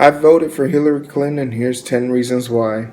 I voted for Hillary Clinton, and here's 10 reasons why.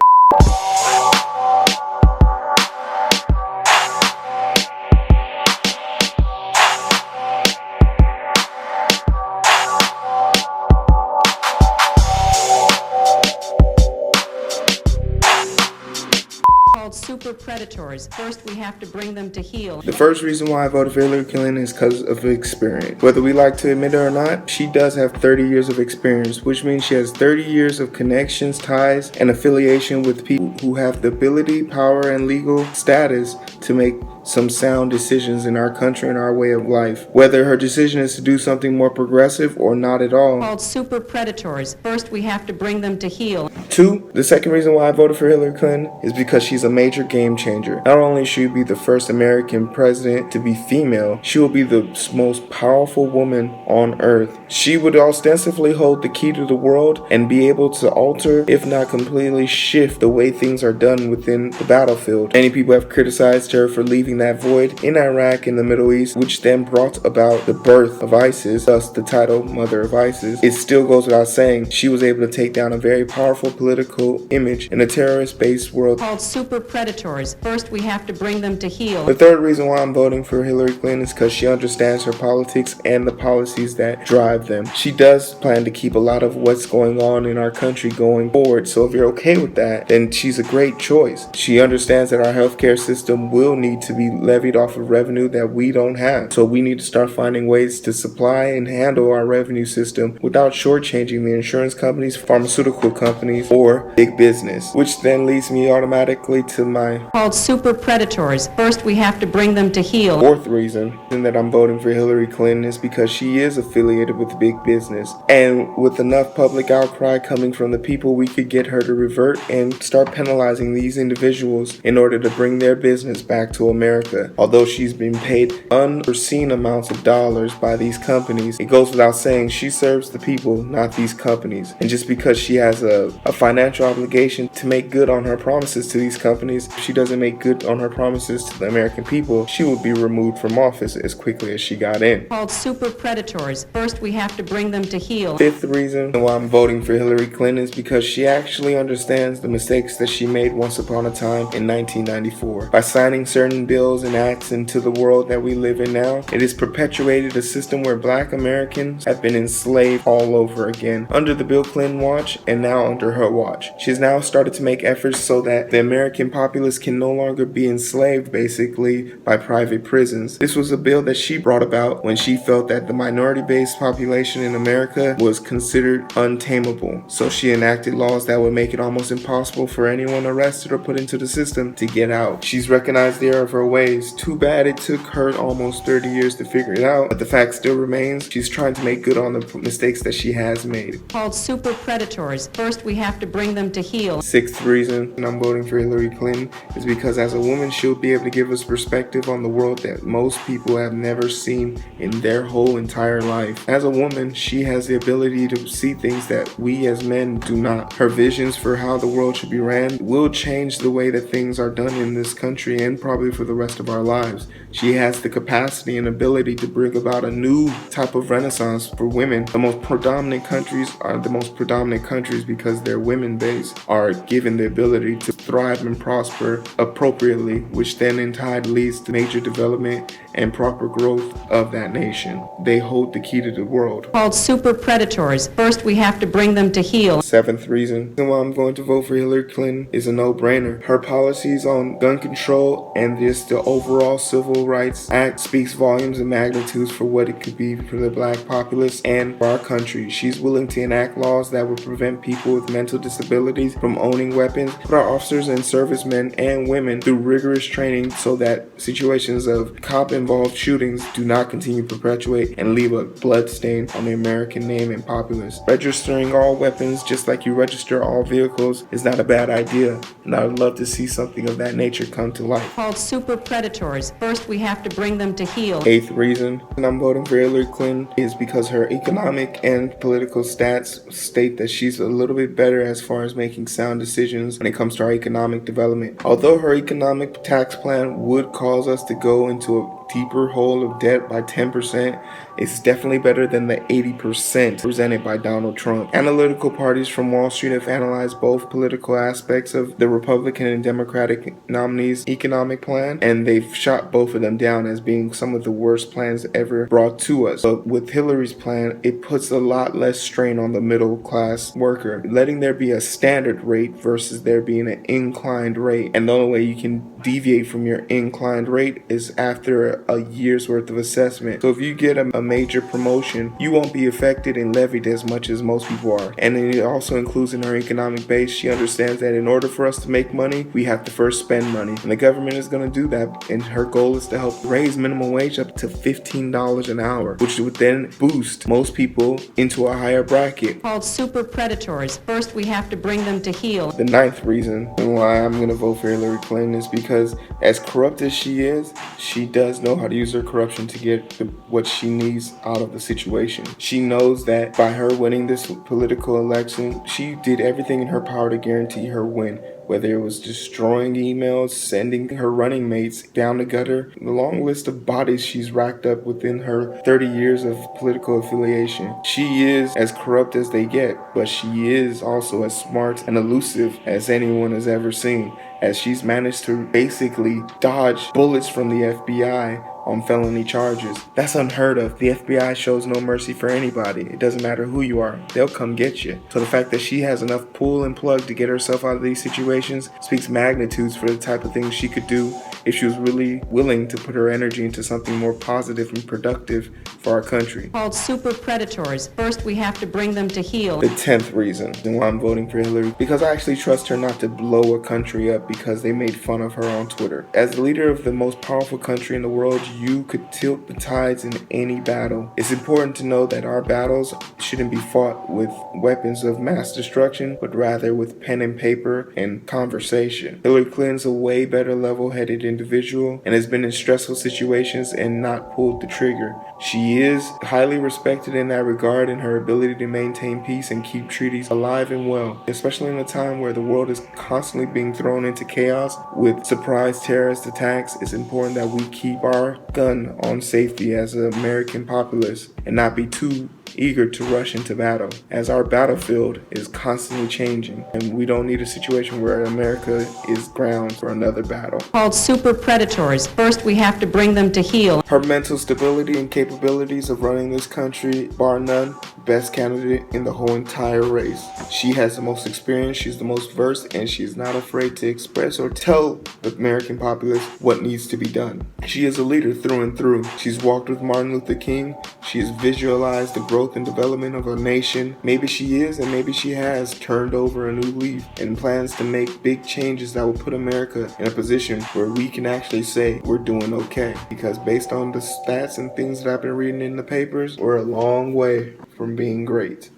Called super predators. First, we have to bring them to heel. The first reason why I voted for Hillary Clinton is because of experience. Whether we like to admit it or not, she does have 30 years of experience, which means she has 30 years of connections, ties, and affiliation with people who have the ability, power, and legal status to make some sound decisions in our country and our way of life. Whether her decision is to do something more progressive or not at all. Called super predators. First, we have to bring them to heel. 2. The second reason why I voted for Hillary Clinton is because she's a major game changer. Not only should she be the first American president to be female, she will be the most powerful woman on earth. She would ostensibly hold the key to the world and be able to alter, if not completely shift, the way things are done within the battlefield. Many people have criticized her for leaving that void in Iraq and the Middle East, which then brought about the birth of ISIS, thus the title Mother of ISIS. It still goes without saying she was able to take down a very powerful political image in a terrorist-based world. Called super predators. First, we have to bring them to heel. The third reason why I'm voting for Hillary Clinton is because she understands her politics and the policies that drive them. She does plan to keep a lot of what's going on in our country going forward, so if you're okay with that, then she's a great choice. She understands that our healthcare system will need to be levied off of revenue that we don't have, so we need to start finding ways to supply and handle our revenue system without shortchanging the insurance companies, pharmaceutical companies, or big business, which then leads me automatically to my Called super predators. First, we have to bring them to heel. fourth reason that I'm voting for Hillary Clinton is because she is affiliated with big business, and with enough public outcry coming from the people, we could get her to revert and start penalizing these individuals in order to bring their business back to America. Although she's been paid unforeseen amounts of dollars by these companies, it goes without saying she serves the people, not these companies. And just because she has a financial obligation to make good on her promises to these companies, if she doesn't make good on her promises to the American people, she will be removed from office as quickly as she got in. Called super predators. First, we have to bring them to heel. Fifth reason why I'm voting for Hillary Clinton is because she actually understands the mistakes that she made once upon a time in 1994. By signing certain bills and acts into the world that we live in now, it has perpetuated a system where Black Americans have been enslaved all over again under the Bill Clinton watch and now under her watch. She has now started to make efforts so that the American populace can no longer be enslaved basically by private prisons. This was a bill that she brought about when she felt that the minority-based population in America was considered untamable. So she enacted laws that would make it almost impossible for anyone arrested or put into the system to get out. She's recognized the error of her ways. Too bad it took her almost 30 years to figure it out, but the fact still remains she's trying to make good on the mistakes that she has made. Called super predators. First, we have to bring them to heel. Sixth reason I'm voting for Hillary Clinton is because as a woman, she'll be able to give us perspective on the world that most people have never seen in their whole entire life. As a woman, she has the ability to see things that we as men do not. Her visions for how the world should be ran will change the way that things are done in this country and probably for the rest of our lives. She has the capacity and ability to bring about a new type of renaissance for women. The most predominant countries are the most predominant countries because their women base are given the ability to thrive and prosper appropriately, which then in time leads to major development and proper growth of that nation. They hold the key to the world. Called super predators. First, we have to bring them to heel. Seventh reason why I'm going to vote for Hillary Clinton is a no-brainer. Her policies on gun control and just the overall Civil Rights Act speaks volumes and magnitudes for what it could be for the Black populace and for our country. She's willing to enact laws that would prevent people with mental disabilities from owning weapons, put our officers and servicemen and women through rigorous training so that situations of cop-involved shootings do not continue to perpetuate and leave a blood stain on the American name and populace. Registering all weapons just like you register all vehicles is not a bad idea, and I would love to see something of that nature come to life. Called super predators. First, we have to bring them to heel. Eighth reason I'm voting for Hillary Clinton is because her economic and political stats state that she's a little bit better as far as making sound decisions when it comes to our economic development. Although her economic tax plan would cause us to go into a deeper hole of debt by 10%, It's definitely better than the 80% presented by Donald Trump. Analytical parties from Wall Street have analyzed both political aspects of the Republican and Democratic nominees' economic plan, and they've shot both of them down as being some of the worst plans ever brought to us. But with Hillary's plan, it puts a lot less strain on the middle class worker, letting there be a standard rate versus there being an inclined rate. And the only way you can deviate from your inclined rate is after a year's worth of assessment. So if you get a major promotion, you won't be affected and levied as much as most people are. And then it also includes in her economic base, she understands that in order for us to make money, we have to first spend money. And the government is going to do that. And her goal is to help raise minimum wage up to $15 an hour, which would then boost most people into a higher bracket. Called super predators. First, we have to bring them to heel. The ninth reason why I'm going to vote for Hillary Clinton is because as corrupt as she is, she does know how to use her corruption to get what she needs out of the situation. She knows that by her winning this political election, she did everything in her power to guarantee her win. Whether it was destroying emails, sending her running mates down the gutter, the long list of bodies she's racked up within her 30 years of political affiliation. She is as corrupt as they get, but she is also as smart and elusive as anyone has ever seen, as she's managed to basically dodge bullets from the FBI on felony charges. That's unheard of. The FBI shows no mercy for anybody. It doesn't matter who you are. They'll come get you. So the fact that she has enough pull and plug to get herself out of these situations speaks magnitudes for the type of things she could do if she was really willing to put her energy into something more positive and productive for our country. Called super predators. First, we have to bring them to heel. The 10th reason why I'm voting for Hillary, because I actually trust her not to blow a country up because they made fun of her on Twitter. As the leader of the most powerful country in the world, you could tilt the tides in any battle. It's important to know that our battles shouldn't be fought with weapons of mass destruction, but rather with pen and paper and conversation. Hillary Clinton's a way better level-headed individual and has been in stressful situations and not pulled the trigger. She is highly respected in that regard, and her ability to maintain peace and keep treaties alive and well, especially in a time where the world is constantly being thrown into chaos with surprise terrorist attacks. It's important that we keep our gun on safety as an American populace and not be too eager to rush into battle, as our battlefield is constantly changing and we don't need a situation where America is ground for another battle. Called super predators. First, we have to bring them to heel. Her mental stability and capabilities of running this country, bar none, best candidate in the whole entire race. She has the most experience, she's the most versed, and she's not afraid to express or tell the American populace what needs to be done. She is a leader through and through. She's walked with Martin Luther King. She has visualized the growth and development of our nation. Maybe she is, and maybe she has turned over a new leaf and plans to make big changes that will put America in a position where we can actually say we're doing okay. Because based on the stats and things that I've been reading in the papers, we're a long way from being great.